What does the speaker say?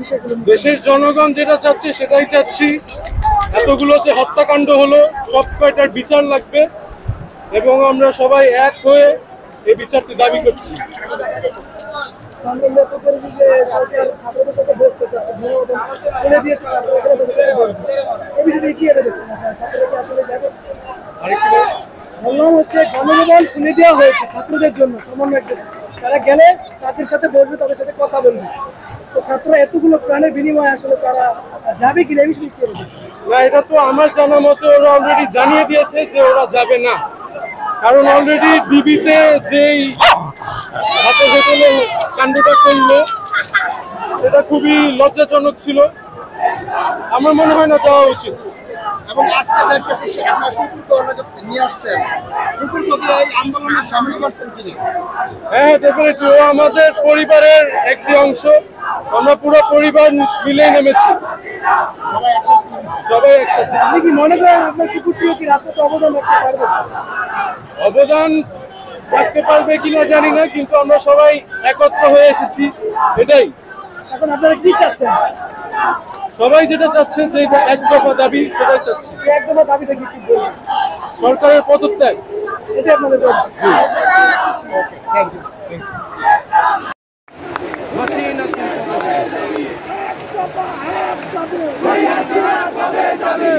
বিষয়গুলো? দেশের জনগণ যেটা চাচ্ছে সেটাই চাচ্ছি। এতগুলো যে হত্যাকাণ্ড হলো সব কয়টার বিচার লাগবে এবং আমরা সবাই এক হয়ে এই বিচারটি দাবি করছি। আমরা লক্ষ্য করেছি যে সরকার ছাত্রদের সাথে বসতে চাচ্ছে, বলে দিয়েছে ছাত্ররা তাদের সাথে বসবে। এই বিষয়টি কি হবে দেখছেন আপনারা? ছাত্ররা কি আসলে যাবে? বললাম হচ্ছে গণভবন খুলে দেওয়া হয়েছে ছাত্রদের জন্য, সমন্বয়ের জন্য। তারা গেলে তাদের সাথে বসবে, তাদের সাথে কথা বলবে। তো ছাত্ররা এতগুলো প্রাণের বিনিময়ে আসলে তারা যাবে কিনা এই বিষয়টি কি হবে? না, এটা তো আমার জানা মতে ওরা অলরেডি জানিয়ে দিয়েছে যে ওরা যাবে না। কারণ অলরেডি ডিবিতে যেই হাতে হোটেলে কাণ্ডটা করলো সেটা খুবই লজ্জাজনক ছিল। আমার মনে হয় না যাওয়া উচিত। এবং আজকে দেখতেছি আপনার শুকুরকে নিয়ে আসছেন, শুকুরকে এই আন্দোলনে সামিল করছেন কিনা? হ্যাঁ, ডেফিনেটলি ও আমাদের পরিবারের একটি অংশ। আমরা পুরো পরিবার মিলে নেমেছি, সবাই একসাথে। আপনি কি মনে করেন আপনার কুকুরটিও কি রাস্তাতে অবদান রাখতে পারবে? অবদান রাখতে পারবে কিনা জানি না, কিন্তু আমরা সবাই একত্র হয়ে এসেছি, এটাই। এখন আপনারা কি চাচ্ছেন? সবাই যেটা চাচ্ছে, যে এক দফা দাবি, সেটাই চাচ্ছি। এক দফা দাবিটা কি বলবেন? সরকারের পদত্যাগ। এটা আপনাদের দাবি। Thank you. হাসিনা কবে যাবে?